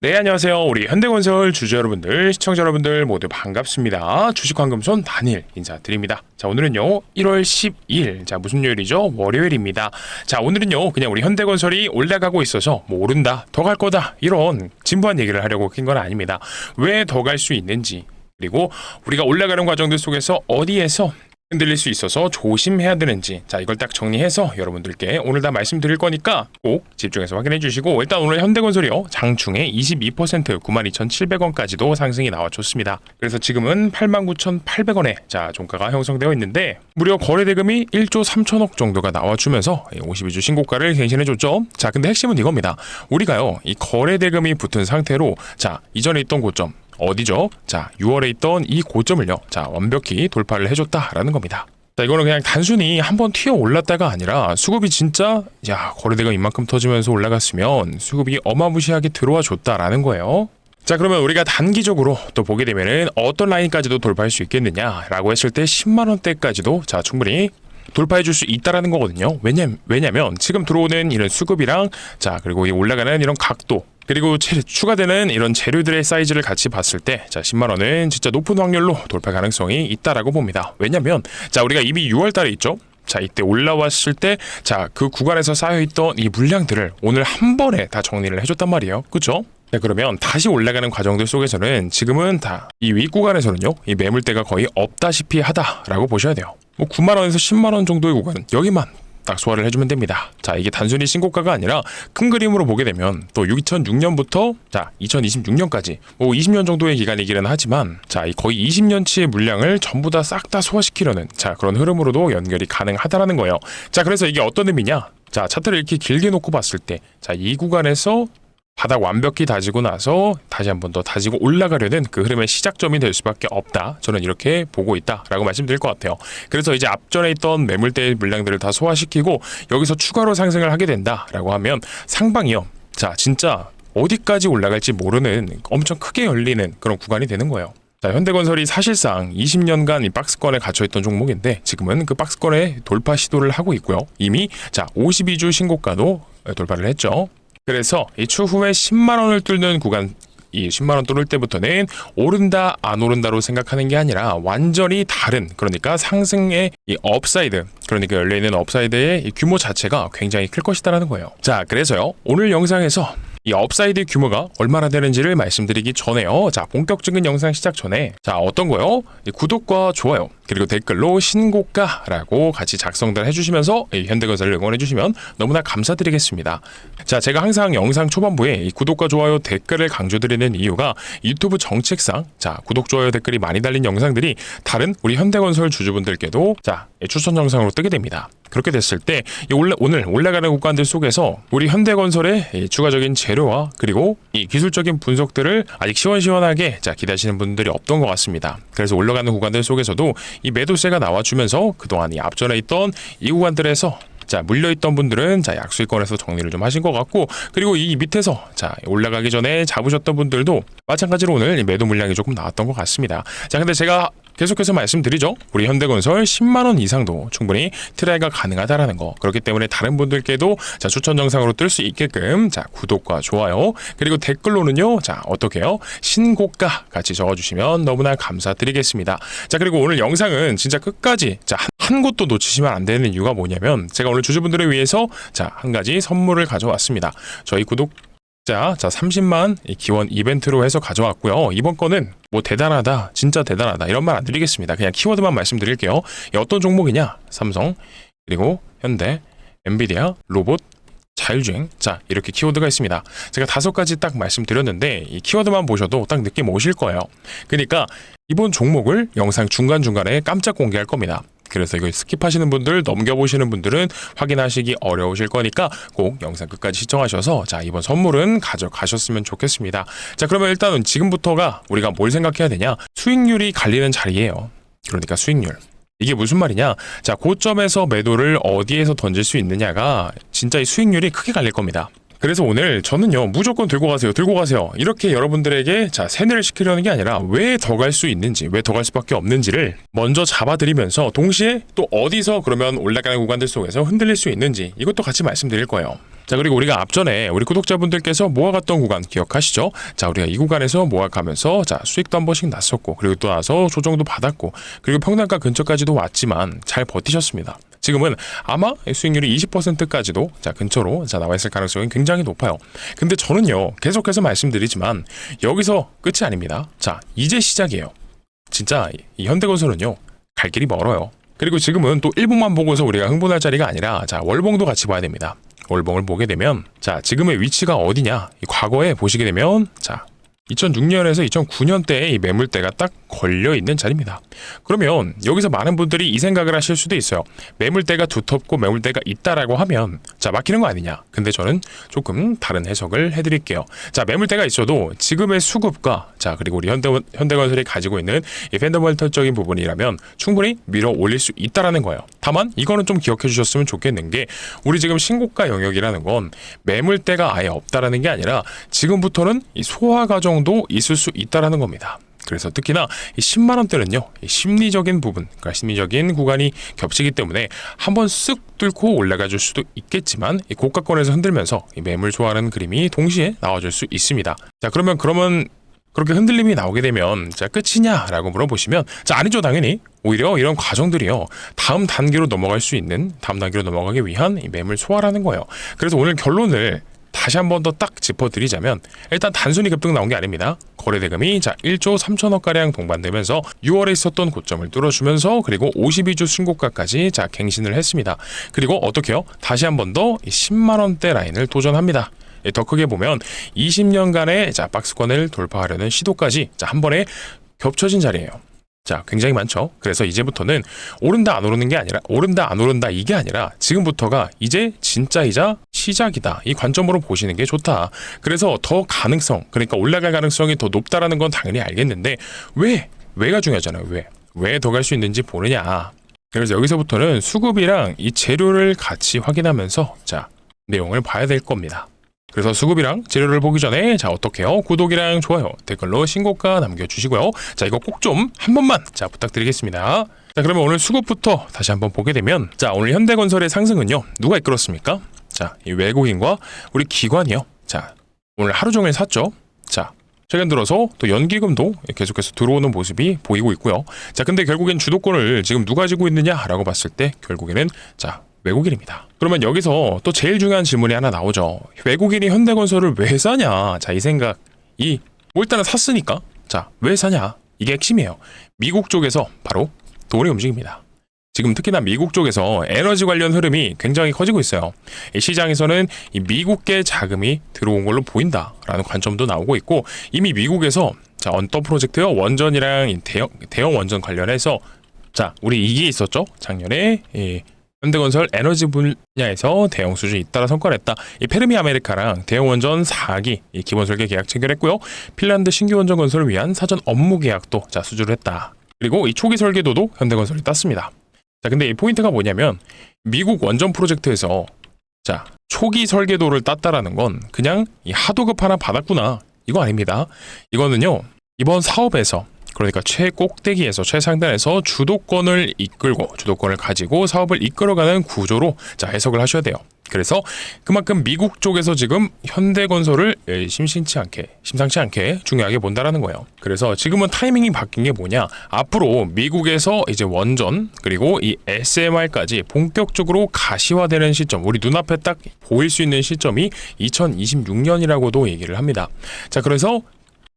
네, 안녕하세요. 우리 현대건설 주주 여러분들, 시청자 여러분들 모두 반갑습니다. 주식황금손 다니엘 인사드립니다. 자, 오늘은요, 1월 12일. 자, 무슨 요일이죠? 월요일입니다. 자, 오늘은요, 그냥 우리 현대건설이 올라가고 있어서 뭐 오른다, 더 갈 거다, 이런 진부한 얘기를 하려고 킨 건 아닙니다. 왜 더 갈 수 있는지, 그리고 우리가 올라가는 과정들 속에서 어디에서 흔들릴 수 있어서 조심해야 되는지, 자, 이걸 딱 정리해서 여러분들께 오늘 다 말씀드릴 거니까 꼭 집중해서 확인해 주시고, 일단 오늘 현대건설이요, 장중에 22% 92,700원까지도 상승이 나와줬습니다. 그래서 지금은 89,800원에 자, 종가가 형성되어 있는데, 무려 거래대금이 1조 3천억 정도가 나와주면서 52주 신고가를 갱신해줬죠. 자, 근데 핵심은 이겁니다. 우리가요, 이 거래대금이 붙은 상태로, 자, 이전에 있던 고점 어디죠? 자, 6월에 있던 이 고점을요, 자, 완벽히 돌파를 해줬다라는 겁니다. 자, 이거는 그냥 단순히 한번 튀어 올랐다가 아니라 수급이 진짜, 야, 거래대가 이만큼 터지면서 올라갔으면 수급이 어마무시하게 들어와 줬다라는 거예요. 자, 그러면 우리가 단기적으로 또 보게 되면은 어떤 라인까지도 돌파할 수 있겠느냐라고 했을 때 10만원대까지도 자, 충분히 돌파해 줄 수 있다라는 거거든요. 왜냐면 지금 들어오는 이런 수급이랑, 자, 그리고 이 올라가는 이런 각도, 그리고 추가되는 이런 재료들의 사이즈를 같이 봤을 때, 자, 10만원은 진짜 높은 확률로 돌파 가능성이 있다라고 봅니다. 왜냐면, 자, 우리가 이미 6월 달에 있죠? 자, 이때 올라왔을 때, 자, 그 구간에서 쌓여있던 이 물량들을 오늘 한 번에 다 정리를 해줬단 말이에요. 그쵸? 네, 그러면 다시 올라가는 과정들 속에서는 지금은 다 이 윗구간에서는요, 이 매물대가 거의 없다시피 하다라고 보셔야 돼요. 뭐 9만원에서 10만원 정도의 구간은 여기만 딱 소화를 해주면 됩니다. 자, 이게 단순히 신고가가 아니라 큰 그림으로 보게 되면 또 2006년부터 자, 2026년까지 뭐 20년 정도의 기간이기는 하지만, 자, 이 거의 20년치의 물량을 전부 다 싹 다 소화시키려는, 자, 그런 흐름으로도 연결이 가능하다라는 거예요. 자, 그래서 이게 어떤 의미냐? 자, 차트를 이렇게 길게 놓고 봤을 때, 자, 이 구간에서 바닥 완벽히 다지고 나서 다시 한 번 더 다지고 올라가려는 그 흐름의 시작점이 될 수밖에 없다. 저는 이렇게 보고 있다라고 말씀드릴 것 같아요. 그래서 이제 앞전에 있던 매물대의 물량들을 다 소화시키고 여기서 추가로 상승을 하게 된다라고 하면 상방이요, 자, 진짜 어디까지 올라갈지 모르는 엄청 크게 열리는 그런 구간이 되는 거예요. 자, 현대건설이 사실상 20년간 이 박스권에 갇혀있던 종목인데 지금은 그 박스권에 돌파 시도를 하고 있고요. 이미 자, 52주 신고가도 돌파를 했죠. 그래서 이 추후에 10만원을 뚫는 구간, 이 10만원 뚫을 때부터는 오른다 안 오른다로 생각하는 게 아니라 완전히 다른, 그러니까 상승의 이 업사이드, 그러니까 열려있는 업사이드의 이 규모 자체가 굉장히 클 것이다라는 거예요. 자, 그래서요, 오늘 영상에서 이 업사이드 규모가 얼마나 되는지를 말씀드리기 전에요, 자, 본격적인 영상 시작 전에, 자, 어떤 거요? 이 구독과 좋아요, 그리고 댓글로 신고가라고 같이 작성들 해주시면서 이 현대건설을 응원해주시면 너무나 감사드리겠습니다. 자, 제가 항상 영상 초반부에 이 구독과 좋아요, 댓글을 강조드리는 이유가 유튜브 정책상, 자, 구독, 좋아요, 댓글이 많이 달린 영상들이 다른 우리 현대건설 주주분들께도 자, 추천 영상으로 뜨게 됩니다. 그렇게 됐을 때 오늘 올라가는 구간들 속에서 우리 현대건설의 추가적인 재료와 그리고 이 기술적인 분석들을 아직 시원시원하게 자, 기다리시는 분들이 없던 것 같습니다. 그래서 올라가는 구간들 속에서도 이 매도세가 나와주면서 그동안 이 앞전에 있던 이 구간들에서 자, 물려있던 분들은 자, 약수익권에서 정리를 좀 하신 것 같고, 그리고 이 밑에서 자, 올라가기 전에 잡으셨던 분들도 마찬가지로 오늘 이 매도 물량이 조금 나왔던 것 같습니다. 자, 근데 제가 계속해서 말씀드리죠. 우리 현대건설 10만원 이상도 충분히 트라이가 가능하다라는 거. 그렇기 때문에 다른 분들께도 자, 추천 영상으로 뜰 수 있게끔 자, 구독과 좋아요, 그리고 댓글로는요, 자, 어떻게 해요? 신고가 같이 적어주시면 너무나 감사드리겠습니다. 자, 그리고 오늘 영상은 진짜 끝까지 자, 한 곳도 놓치시면 안 되는 이유가 뭐냐면, 제가 오늘 주주분들을 위해서 자, 한 가지 선물을 가져왔습니다. 저희 자, 30만 기원 이벤트로 해서 가져왔고요. 이번 거는 뭐 대단하다, 진짜 대단하다 이런 말 안 드리겠습니다. 그냥 키워드만 말씀드릴게요. 어떤 종목이냐? 삼성, 그리고 현대, 엔비디아, 로봇, 자율주행, 자, 이렇게 키워드가 있습니다. 제가 5가지 딱 말씀드렸는데 이 키워드만 보셔도 딱 느낌 오실 거예요. 그러니까 이번 종목을 영상 중간중간에 깜짝 공개할 겁니다. 그래서 이거 스킵하시는 분들, 넘겨보시는 분들은 확인하시기 어려우실 거니까 꼭 영상 끝까지 시청하셔서 자, 이번 선물은 가져가셨으면 좋겠습니다. 자, 그러면 일단은 지금부터가 우리가 뭘 생각해야 되냐? 수익률이 갈리는 자리예요. 그러니까 수익률. 이게 무슨 말이냐? 자, 고점에서 매도를 어디에서 던질 수 있느냐가 진짜 이 수익률이 크게 갈릴 겁니다. 그래서 오늘 저는요, 무조건 들고 가세요 이렇게 여러분들에게 자, 세뇌를 시키려는 게 아니라 왜 더 갈 수 있는지, 왜 더 갈 수밖에 없는지를 먼저 잡아드리면서 동시에 또 어디서 그러면 올라가는 구간들 속에서 흔들릴 수 있는지 이것도 같이 말씀드릴 거예요. 자, 그리고 우리가 앞전에 우리 구독자분들께서 모아갔던 구간 기억하시죠? 자, 우리가 이 구간에서 모아가면서 자, 수익도 한 번씩 났었고, 그리고 또 나서 조정도 받았고, 그리고 평단가 근처까지도 왔지만 잘 버티셨습니다. 지금은 아마 수익률이 20%까지도 자, 근처로 자, 나와 있을 가능성이 굉장히 높아요. 근데 저는요, 계속해서 말씀드리지만 여기서 끝이 아닙니다. 자, 이제 시작이에요. 진짜 이 현대건설은요, 갈 길이 멀어요. 그리고 지금은 또 일봉만 보고서 우리가 흥분할 자리가 아니라 자, 월봉도 같이 봐야 됩니다. 월봉을 보게 되면 자, 지금의 위치가 어디냐, 이 과거에 보시게 되면 자, 2006년에서 2009년대에 이 매물대가 딱 걸려 있는 자리입니다. 그러면 여기서 많은 분들이 이 생각을 하실 수도 있어요. 매물대가 두텁고 매물대가 있다라고 하면 자, 막히는 거 아니냐. 근데 저는 조금 다른 해석을 해드릴게요. 자, 매물대가 있어도 지금의 수급과 자, 그리고 우리 현대건설이 가지고 있는 이 펀더멘털적인 부분이라면 충분히 밀어 올릴 수 있다라는 거예요. 다만 이거는 좀 기억해 주셨으면 좋겠는 게 우리 지금 신고가 영역이라는 건 매물대가 아예 없다라는 게 아니라 지금부터는 이 소화 과정도 있을 수 있다라는 겁니다. 그래서 특히나 이 10만 원대는요, 이 심리적인 부분, 그러니까 심리적인 구간이 겹치기 때문에 한번 쓱 뚫고 올라가 줄 수도 있겠지만 이 고가권에서 흔들면서 이 매물 좋아하는 그림이 동시에 나와줄 수 있습니다. 자, 그러면 그렇게 흔들림이 나오게 되면 자, 끝이냐라고 물어보시면 자, 아니죠. 당연히 오히려 이런 과정들이요, 다음 단계로 넘어가기 위한 이 매물 소화라는 거예요. 그래서 오늘 결론을 다시 한 번 더 딱 짚어드리자면 일단 단순히 급등 나온 게 아닙니다. 거래대금이 자, 1조 3천억가량 동반되면서 6월에 있었던 고점을 뚫어주면서 그리고 52주 신고가까지 자, 갱신을 했습니다. 그리고 어떻게요? 다시 한 번 더 10만 원대 라인을 도전합니다. 더 크게 보면 20년간의 자, 박스권을 돌파하려는 시도까지 자, 한 번에 겹쳐진 자리예요. 자, 굉장히 많죠. 그래서 이제부터는 오른다 안 오른다 이게 아니라 지금부터가 이제 진짜이자 시작이다, 이 관점으로 보시는 게 좋다. 그래서 더 가능성, 그러니까 올라갈 가능성이 더 높다라는 건 당연히 알겠는데 왜가 중요하잖아요. 왜 더 갈 수 있는지 보느냐. 그래서 여기서부터는 수급이랑 이 재료를 같이 확인하면서 자, 내용을 봐야 될 겁니다. 그래서 수급이랑 재료를 보기 전에 자, 어떻게요? 구독이랑 좋아요, 댓글로 신고가 남겨주시고요. 자, 이거 꼭 좀 한 번만 자, 부탁드리겠습니다. 자, 그러면 오늘 수급부터 다시 한번 보게 되면 자, 오늘 현대건설의 상승은요, 누가 이끌었습니까? 자, 이 외국인과 우리 기관이요. 자, 오늘 하루 종일 샀죠. 자, 최근 들어서 또 연기금도 계속해서 들어오는 모습이 보이고 있고요. 자, 근데 결국엔 주도권을 지금 누가 지고 있느냐라고 봤을 때 결국에는 자, 외국인입니다. 그러면 여기서 또 제일 중요한 질문이 하나 나오죠. 외국인이 현대건설을 왜 사냐? 자, 이 생각이 뭐 일단은 샀으니까 자, 왜 사냐? 이게 핵심이에요. 미국 쪽에서 바로 돈이 움직입니다. 지금 특히나 미국 쪽에서 에너지 관련 흐름이 굉장히 커지고 있어요. 이 시장에서는 이 미국계 자금이 들어온 걸로 보인다라는 관점도 나오고 있고, 이미 미국에서 자, 언더 프로젝트요, 원전이랑 대형 원전 관련해서 자, 우리 이게 있었죠. 작년에 현대건설 에너지 분야에서 대형 수준 잇따라 성과를 냈다. 이 페르미 아메리카랑 대형 원전 4기 기본 설계 계약 체결했고요. 핀란드 신규 원전 건설을 위한 사전 업무 계약도 자, 수주를 했다. 그리고 이 초기 설계도도 현대건설이 땄습니다. 자, 근데 이 포인트가 뭐냐면 미국 원전 프로젝트에서 자, 초기 설계도를 땄다라는 건 그냥 이 하도급 하나 받았구나, 이거 아닙니다. 이거는요, 이번 사업에서 그러니까 최꼭대기에서 최상단에서 주도권을 가지고 사업을 이끌어가는 구조로 자, 해석을 하셔야 돼요. 그래서 그만큼 미국 쪽에서 지금 현대건설을 심상치 않게 중요하게 본다라는 거예요. 그래서 지금은 타이밍이 바뀐 게 뭐냐? 앞으로 미국에서 이제 원전 그리고 이 SMR까지 본격적으로 가시화되는 시점, 우리 눈앞에 딱 보일 수 있는 시점이 2026년이라고도 얘기를 합니다. 자, 그래서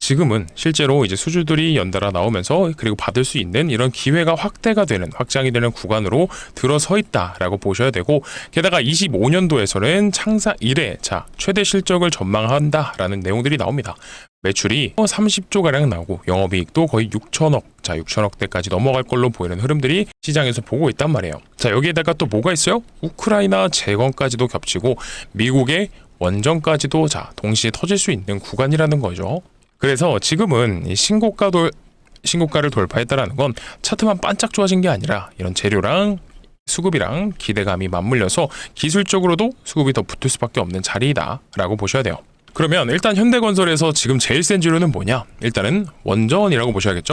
지금은 실제로 이제 수주들이 연달아 나오면서 그리고 받을 수 있는 이런 기회가 확장이 되는 구간으로 들어서 있다라고 보셔야 되고, 게다가 25년도에서는 창사 이래 자, 최대 실적을 전망한다라는 내용들이 나옵니다. 매출이 30조가량 나오고 영업이익도 거의 6천억대까지 넘어갈 걸로 보이는 흐름들이 시장에서 보고 있단 말이에요. 자, 여기에다가 또 뭐가 있어요? 우크라이나 재건까지도 겹치고 미국의 원전까지도 자, 동시에 터질 수 있는 구간이라는 거죠. 그래서 지금은 이 신고가를 돌파했다라는 건 차트만 반짝 좋아진 게 아니라 이런 재료랑 수급이랑 기대감이 맞물려서 기술적으로도 수급이 더 붙을 수밖에 없는 자리다라고 보셔야 돼요. 그러면 일단 현대건설에서 지금 제일 센 재료는 뭐냐? 일단은 원전이라고 보셔야겠죠?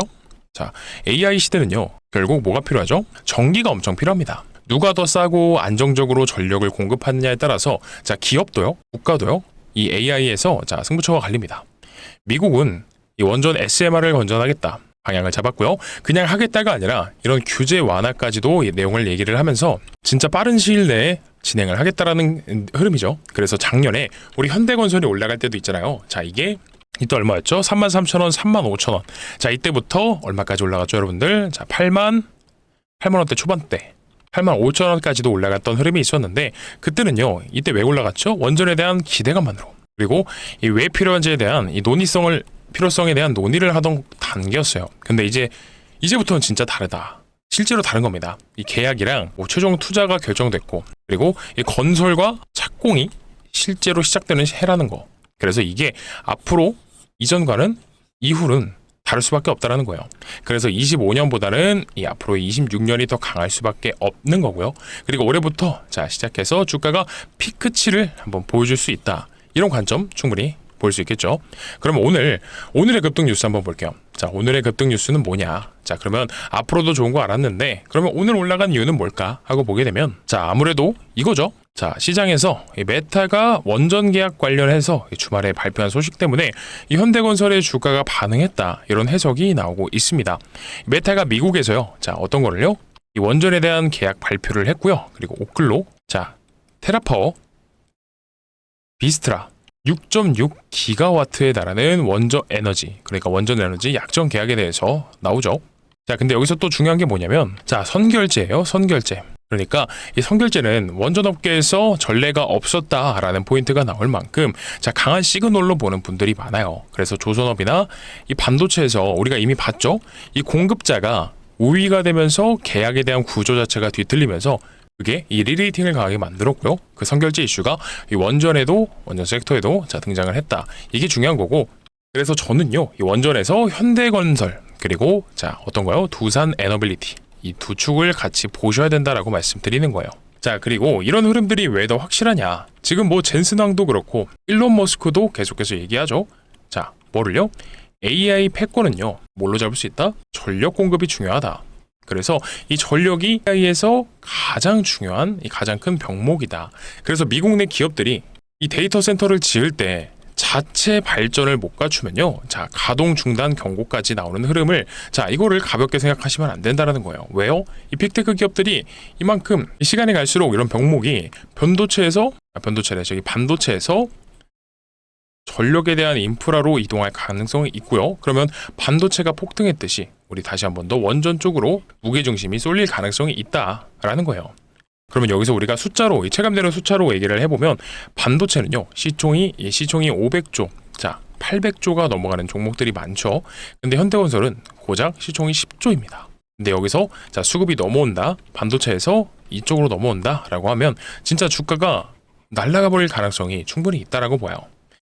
자, AI 시대는요, 결국 뭐가 필요하죠? 전기가 엄청 필요합니다. 누가 더 싸고 안정적으로 전력을 공급하느냐에 따라서 자, 기업도요, 국가도요, 이 AI에서 자, 승부처가 갈립니다. 미국은 이 원전 SMR을 건전하겠다 방향을 잡았고요. 그냥 하겠다가 아니라 이런 규제 완화까지도 이 내용을 얘기를 하면서 진짜 빠른 시일 내에 진행을 하겠다라는 흐름이죠. 그래서 작년에 우리 현대건설이 올라갈 때도 있잖아요. 자, 이게 이때 얼마였죠? 33,000원, 35,000원. 자, 이때부터 얼마까지 올라갔죠, 여러분들? 자, 8만 원대 초반대. 85,000원까지도 올라갔던 흐름이 있었는데 그때는요. 이때 왜 올라갔죠? 원전에 대한 기대감만으로. 그리고 이 왜 필요한지에 대한 이 필요성에 대한 논의를 하던 단계였어요. 근데 이제부터는 진짜 다르다. 실제로 다른 겁니다. 이 계약이랑 최종 투자가 결정됐고 그리고 이 건설과 착공이 실제로 시작되는 해라는 거. 그래서 이게 앞으로 이전과는 이후는 다를 수밖에 없다라는 거예요. 그래서 25년보다는 이 앞으로 26년이 더 강할 수밖에 없는 거고요. 그리고 올해부터 자 시작해서 주가가 피크치를 한번 보여줄 수 있다. 이런 관점 충분히 볼 수 있겠죠. 그러면 오늘의 급등 뉴스 한번 볼게요. 자, 오늘의 급등 뉴스는 뭐냐? 자, 그러면 앞으로도 좋은 거 알았는데 그러면 오늘 올라간 이유는 뭘까? 하고 보게 되면 자, 아무래도 이거죠. 자, 시장에서 이 메타가 원전 계약 관련해서 주말에 발표한 소식 때문에 이 현대건설의 주가가 반응했다. 이런 해석이 나오고 있습니다. 메타가 미국에서요. 자, 어떤 거를요? 이 원전에 대한 계약 발표를 했고요. 그리고 오클로, 자, 테라파워, 비스트라 6.6기가와트에 달하는 원전 에너지, 그러니까 원전 에너지 약정 계약에 대해서 나오죠. 자, 근데 여기서 또 중요한 게 뭐냐면 자, 선결제예요. 선결제. 그러니까 이 선결제는 원전업계에서 전례가 없었다라는 포인트가 나올 만큼 자, 강한 시그널로 보는 분들이 많아요. 그래서 조선업이나 이 반도체에서 우리가 이미 봤죠. 이 공급자가 우위가 되면서 계약에 대한 구조 자체가 뒤틀리면서 그게 이 리레이팅을 강하게 만들었고요. 그 선결제 이슈가 이 원전 섹터에도 자, 등장을 했다. 이게 중요한 거고. 그래서 저는요, 이 원전에서 현대건설 그리고 자, 어떤가요? 두산 에너빌리티 이 두 축을 같이 보셔야 된다라고 말씀드리는 거예요. 자, 그리고 이런 흐름들이 왜 더 확실하냐? 지금 뭐 젠슨왕도 그렇고 일론 머스크도 계속해서 얘기하죠. 자, 뭐를요? AI 패권은요, 뭘로 잡을 수 있다? 전력 공급이 중요하다. 그래서 이 전력이 AI에서 가장 중요한 가장 큰 병목이다. 그래서 미국 내 기업들이 이 데이터 센터를 지을 때 자체 발전을 못 갖추면요, 자, 가동 중단 경고까지 나오는 흐름을 자, 이거를 가볍게 생각하시면 안 된다라는 거예요. 왜요? 이 빅테크 기업들이 이만큼 시간이 갈수록 이런 병목이 반도체에서 전력에 대한 인프라로 이동할 가능성이 있고요. 그러면 반도체가 폭등했듯이 우리 다시 한 번 더 원전 쪽으로 무게중심이 쏠릴 가능성이 있다라는 거예요. 그러면 여기서 우리가 숫자로 체감되는 숫자로 얘기를 해보면 반도체는요, 시총이 500조, 자 800조가 넘어가는 종목들이 많죠. 근데 현대건설은 고작 시총이 10조입니다. 근데 여기서 자 수급이 넘어온다, 반도체에서 이쪽으로 넘어온다라고 하면 진짜 주가가 날아가 버릴 가능성이 충분히 있다라고 봐요.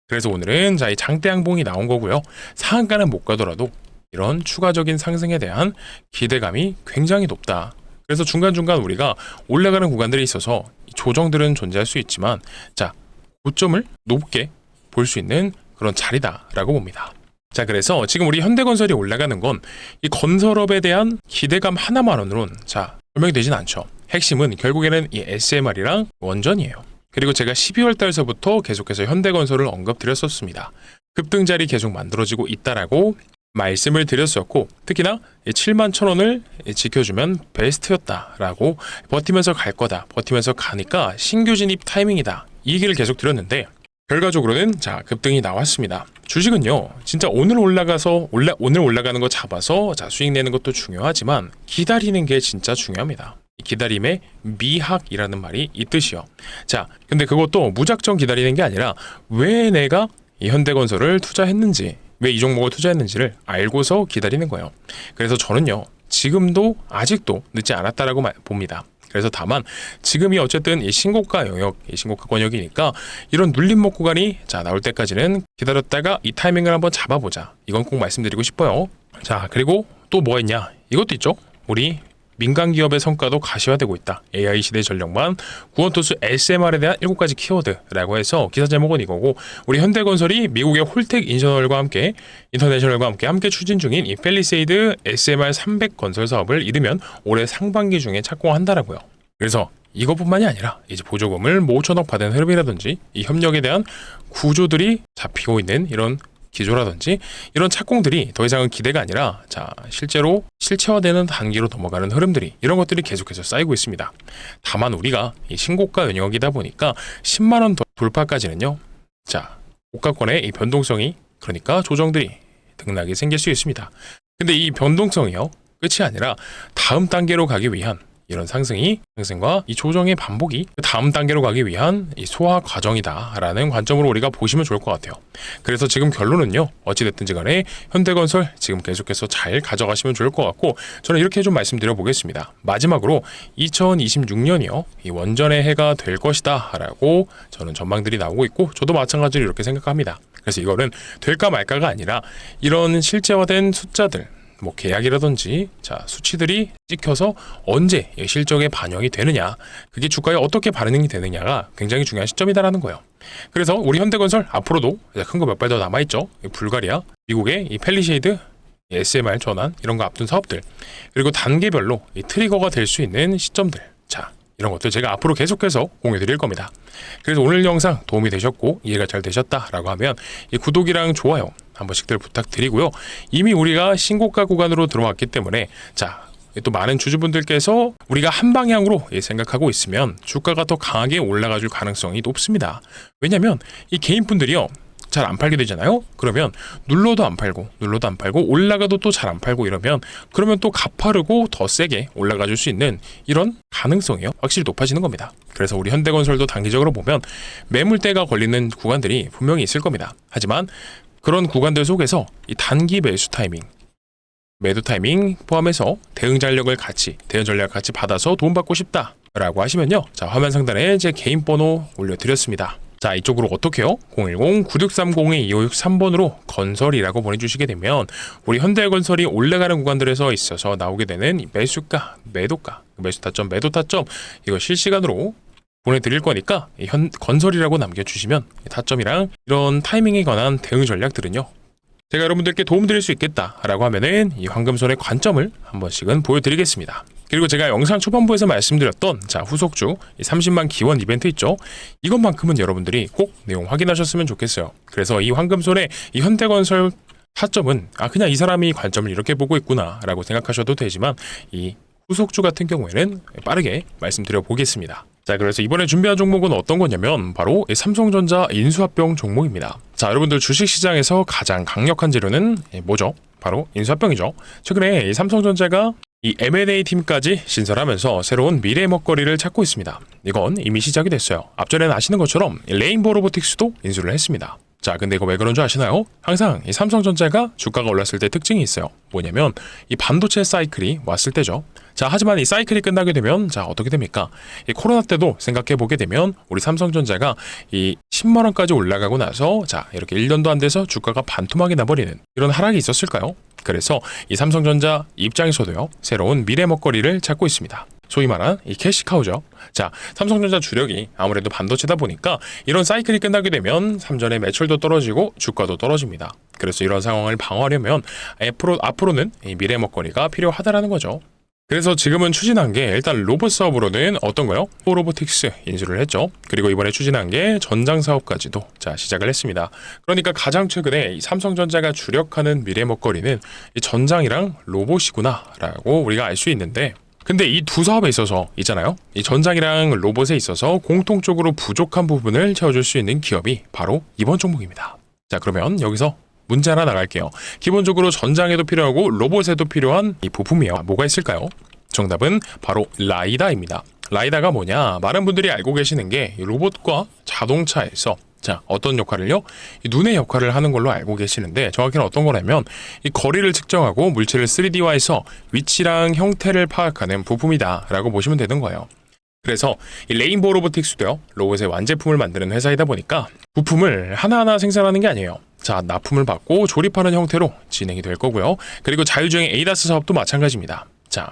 그래서 오늘은 자, 이 장대 양봉이 나온 거고요. 상한가는 못 가더라도 이런 추가적인 상승에 대한 기대감이 굉장히 높다. 그래서 중간중간 우리가 올라가는 구간들이 있어서 조정들은 존재할 수 있지만 자, 고점을 높게 볼 수 있는 그런 자리다라고 봅니다. 자, 그래서 지금 우리 현대건설이 올라가는 건 이 건설업에 대한 기대감 하나만으로는 자, 설명이 되진 않죠. 핵심은 결국에는 이 SMR이랑 원전이에요. 그리고 제가 12월 달서부터 계속해서 현대건설을 언급드렸었습니다. 급등자리 계속 만들어지고 있다라고 말씀을 드렸었고, 특히나 71,000원을 지켜주면 베스트였다라고 버티면서 갈 거다, 버티면서 가니까 신규 진입 타이밍이다, 이 얘기를 계속 드렸는데 결과적으로는 자, 급등이 나왔습니다. 주식은요, 진짜 오늘 올라가는 거 잡아서 자, 수익 내는 것도 중요하지만 기다리는 게 진짜 중요합니다. 기다림의 미학이라는 말이 있듯이요. 자, 근데 그것도 무작정 기다리는 게 아니라 왜 내가 이 현대건설을 투자했는지, 왜 이 종목을 투자했는지를 알고서 기다리는 거예요. 그래서 저는요, 지금도 아직도 늦지 않았다라고 봅니다. 그래서 다만 지금이 어쨌든 이 신고가 권역이니까 이런 눌림목 구간이 자, 나올 때까지는 기다렸다가 이 타이밍을 한번 잡아보자. 이건 꼭 말씀드리고 싶어요. 자, 그리고 또 뭐 했냐? 이것도 있죠. 우리 민간 기업의 성과도 가시화되고 있다. AI 시대 전력망, 구원토수 SMR에 대한 7가지 키워드라고 해서 기사 제목은 이거고, 우리 현대건설이 미국의 홀텍 인터내셔널과 함께 추진 중인 이 펠리세이드 SMR 300 건설 사업을 이르면 올해 상반기 중에 착공한다라고요. 그래서 이것뿐만이 아니라 이제 보조금을 뭐 5천억 받은 흐름이라든지 이 협력에 대한 구조들이 잡히고 있는 이런 기조라든지 이런 착공들이 더 이상은 기대가 아니라 실제로 실체화되는 단계로 넘어가는 흐름들이 이런 것들이 계속해서 쌓이고 있습니다. 다만 우리가 이 신고가 영역이다 보니까 10만 원 돌파까지는요. 고가권의 이 변동성이 그러니까 조정들이 등락이 생길 수 있습니다. 근데 이 변동성이요. 끝이 아니라 다음 단계로 가기 위한 이런 상승과 이 조정의 반복이 다음 단계로 가기 위한 이 소화 과정이다라는 관점으로 우리가 보시면 좋을 것 같아요. 그래서 지금 결론은요. 어찌됐든지 간에 현대건설 지금 계속해서 잘 가져가시면 좋을 것 같고 저는 이렇게 좀 말씀드려 보겠습니다. 마지막으로 2026년이요. 이 원전의 해가 될 것이다 라고 저는 전망들이 나오고 있고 저도 마찬가지로 이렇게 생각합니다. 그래서 이거는 될까 말까가 아니라 이런 실제화된 숫자들 뭐 계약이라든지 수치들이 찍혀서 언제 실적에 반영이 되느냐 그게 주가에 어떻게 반영이 되느냐가 굉장히 중요한 시점이다라는 거예요. 그래서 우리 현대건설 앞으로도 큰 거 몇 발 더 남아있죠. 불가리아, 미국의 이 펠리쉐이드, SMR 전환 이런 거 앞둔 사업들 그리고 단계별로 이 트리거가 될 수 있는 시점들 이런 것들 제가 앞으로 계속해서 공유 드릴 겁니다. 그래서 오늘 영상 도움이 되셨고 이해가 잘 되셨다라고 하면 이 구독이랑 좋아요 한 번씩들 부탁드리고요. 이미 우리가 신고가 구간으로 들어왔기 때문에 또 많은 주주분들께서 우리가 한 방향으로 생각하고 있으면 주가가 더 강하게 올라가줄 가능성이 높습니다. 왜냐하면 이 개인분들이요. 잘 안 팔게 되잖아요. 그러면 눌러도 안 팔고 올라가도 또 잘 안 팔고 그러면 또 가파르고 더 세게 올라가 줄 수 있는 이런 가능성이요. 확실히 높아지는 겁니다. 그래서 우리 현대건설도 단기적으로 보면 매물대가 걸리는 구간들이 분명히 있을 겁니다. 하지만 그런 구간들 속에서 이 단기 매수 타이밍 매도 타이밍 포함해서 대응 전략을 같이 받아서 도움받고 싶다라고 하시면요. 화면 상단에 제 개인 번호 올려드렸습니다. 이쪽으로 어떻게요? 010-9630-2563번으로 건설이라고 보내주시게 되면 우리 현대건설이 올라가는 구간들에서 있어서 나오게 되는 매수가, 매도가, 매수 타점, 매도 타점 이거 실시간으로 보내드릴 거니까 건설이라고 남겨주시면 타점이랑 이런 타이밍에 관한 대응 전략들은요. 제가 여러분들께 도움드릴 수 있겠다라고 하면은 이 황금손의 관점을 한 번씩은 보여드리겠습니다. 그리고 제가 영상 초반부에서 말씀드렸던 후속주 30만 기원 이벤트 있죠. 이것만큼은 여러분들이 꼭 내용 확인하셨으면 좋겠어요. 그래서 이 황금손의 이 현대건설 타점은 그냥 이 사람이 관점을 이렇게 보고 있구나 라고 생각하셔도 되지만 이 후속주 같은 경우에는 빠르게 말씀드려 보겠습니다. 그래서 이번에 준비한 종목은 어떤 거냐면 바로 이 삼성전자 인수합병 종목입니다. 여러분들 주식시장에서 가장 강력한 재료는 뭐죠? 바로 인수합병이죠. 최근에 이 삼성전자가 이 M&A 팀까지 신설하면서 새로운 미래 먹거리를 찾고 있습니다. 이건 이미 시작이 됐어요. 앞전에는 아시는 것처럼 레인보우 로보틱스도 인수를 했습니다. 근데 이거 왜 그런 줄 아시나요? 항상 이 삼성전자가 주가가 올랐을 때 특징이 있어요. 뭐냐면 이 반도체 사이클이 왔을 때죠. 하지만 이 사이클이 끝나게 되면 어떻게 됩니까? 이 코로나 때도 생각해 보게 되면 우리 삼성전자가 이 10만 원까지 올라가고 나서 이렇게 1년도 안 돼서 주가가 반토막이 나버리는 이런 하락이 있었을까요? 그래서 이 삼성전자 입장에서도요. 새로운 미래 먹거리를 찾고 있습니다. 소위 말한 이 캐시카우죠. 삼성전자 주력이 아무래도 반도체다 보니까 이런 사이클이 끝나게 되면 삼전의 매출도 떨어지고 주가도 떨어집니다. 그래서 이런 상황을 방어하려면 앞으로는 이 미래 먹거리가 필요하다라는 거죠. 그래서 지금은 추진한 게 일단 로봇 사업으로는 어떤 거요? 로보틱스 인수를 했죠. 그리고 이번에 추진한 게 전장 사업까지도 시작을 했습니다. 그러니까 가장 최근에 이 삼성전자가 주력하는 미래 먹거리는 이 전장이랑 로봇이구나라고 우리가 알 수 있는데 근데 이 두 사업에 있어서 있잖아요. 이 전장이랑 로봇에 있어서 공통적으로 부족한 부분을 채워줄 수 있는 기업이 바로 이번 종목입니다. 그러면 여기서 문제 하나 나갈게요. 기본적으로 전장에도 필요하고 로봇에도 필요한 이 부품이요. 뭐가 있을까요? 정답은 바로 라이다입니다. 라이다가 뭐냐? 많은 분들이 알고 계시는 게 로봇과 자동차에서 어떤 역할을요? 이 눈의 역할을 하는 걸로 알고 계시는데 정확히는 어떤 거냐면 이 거리를 측정하고 물체를 3D화해서 위치랑 형태를 파악하는 부품이다 라고 보시면 되는 거예요. 그래서 이 레인보우 로보틱스도요. 로봇의 완제품을 만드는 회사이다 보니까 부품을 하나하나 생산하는 게 아니에요. 납품을 받고 조립하는 형태로 진행이 될 거고요. 그리고 자율주행 ADAS 사업도 마찬가지입니다.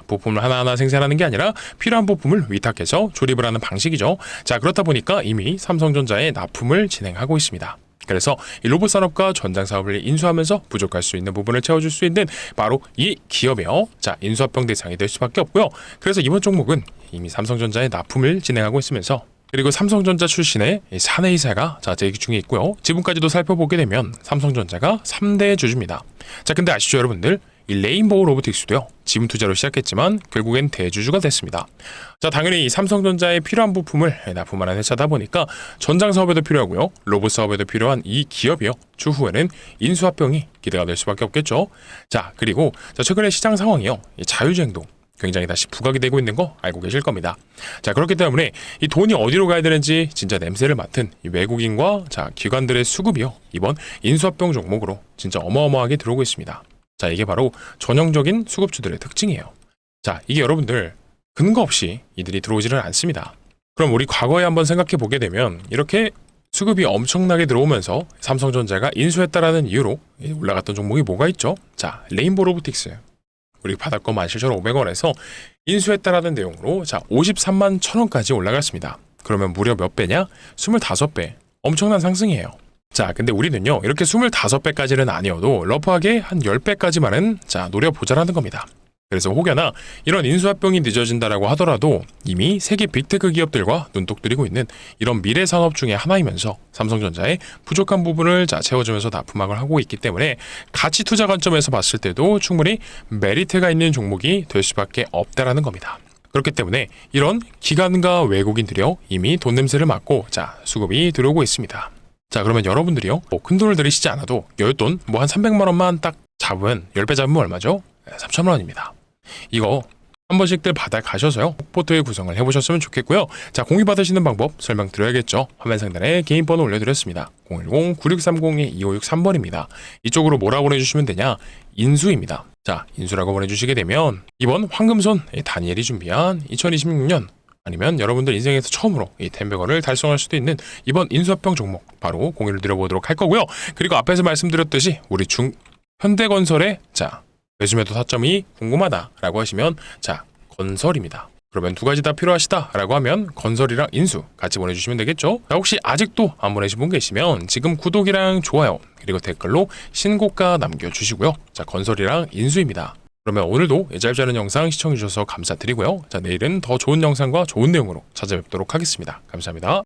부품을 하나하나 생산하는 게 아니라 필요한 부품을 위탁해서 조립을 하는 방식이죠. 그렇다 보니까 이미 삼성전자에 납품을 진행하고 있습니다. 그래서 이 로봇 산업과 전장 사업을 인수하면서 부족할 수 있는 부분을 채워줄 수 있는 바로 이 기업이요. 자, 인수합병 대상이 될 수밖에 없고요. 그래서 이번 종목은 이미 삼성전자의 납품을 진행하고 있으면서 그리고 삼성전자 출신의 사내이사가 대기 중에 있고요. 지분까지도 살펴보게 되면 삼성전자가 3대 주주입니다. 자, 근데 아시죠 여러분들? 이 레인보우 로보틱스도요. 지분 투자로 시작했지만 결국엔 대주주가 됐습니다. 자, 당연히 이 삼성전자에 필요한 부품을 납품하는 회사다 보니까 전장 사업에도 필요하고요. 로봇 사업에도 필요한 이 기업이요. 추후에는 인수합병이 기대가 될 수밖에 없겠죠. 자, 그리고 최근에 시장 상황이요. 이 자율주행도 굉장히 다시 부각이 되고 있는 거 알고 계실 겁니다. 자, 그렇기 때문에 이 돈이 어디로 가야 되는지 진짜 냄새를 맡은 이 외국인과 기관들의 수급이요. 이번 인수합병 종목으로 진짜 어마어마하게 들어오고 있습니다. 자, 이게 바로 전형적인 수급주들의 특징이에요. 자, 이게 여러분들 근거 없이 이들이 들어오지를 않습니다. 그럼 우리 과거에 한번 생각해 보게 되면 이렇게 수급이 엄청나게 들어오면서 삼성전자가 인수했다라는 이유로 올라갔던 종목이 뭐가 있죠? 자, 레인보우 로보틱스. 우리 바닷검 17,500원에서 인수했다라는 내용으로 53만 1,000원까지 올라갔습니다. 그러면 무려 몇 배냐? 25배. 엄청난 상승이에요. 자, 근데 우리는요, 이렇게 25배까지는 아니어도 러프하게 한 10배까지만은 노려보자라는 겁니다. 그래서 혹여나 이런 인수합병이 늦어진다라고 하더라도 이미 세계 빅테크 기업들과 눈독 들이고 있는 이런 미래 산업 중에 하나이면서 삼성전자의 부족한 부분을 채워주면서 납품을 하고 있기 때문에 가치 투자 관점에서 봤을 때도 충분히 메리트가 있는 종목이 될 수밖에 없다라는 겁니다. 그렇기 때문에 이런 기관과 외국인들이요, 이미 돈 냄새를 맡고 수급이 들어오고 있습니다. 자, 그러면 여러분들이요, 큰 돈을 들이시지 않아도 여윳돈 한 300만 원만 딱 잡으면 10배 잡으면 얼마죠? 3,000원입니다. 이거 한 번씩들 바다 가셔서요, 포트의 구성을 해보셨으면 좋겠고요. 자, 공유 받으시는 방법 설명드려야겠죠. 화면 상단에 개인 번호 올려드렸습니다. 010-9630-2563번입니다. 이쪽으로 뭐라고 보내주시면 되냐? 인수입니다. 자, 인수라고 보내주시게 되면 이번 황금손 다니엘이 준비한 2026년 아니면 여러분들 인생에서 처음으로 이 10배거를 달성할 수도 있는 이번 인수합병 종목 바로 공유를 드려보도록 할 거고요. 그리고 앞에서 말씀드렸듯이 우리 현대건설의 매수매도 타점이 궁금하다라고 하시면 건설입니다. 그러면 두 가지 다 필요하시다라고 하면 건설이랑 인수 같이 보내주시면 되겠죠. 자, 혹시 아직도 안 보내신 분 계시면 지금 구독이랑 좋아요 그리고 댓글로 신고가 남겨주시고요. 건설이랑 인수입니다. 그러면 오늘도 짧지 않은 영상 시청해주셔서 감사드리고요. 자, 내일은 더 좋은 영상과 좋은 내용으로 찾아뵙도록 하겠습니다. 감사합니다.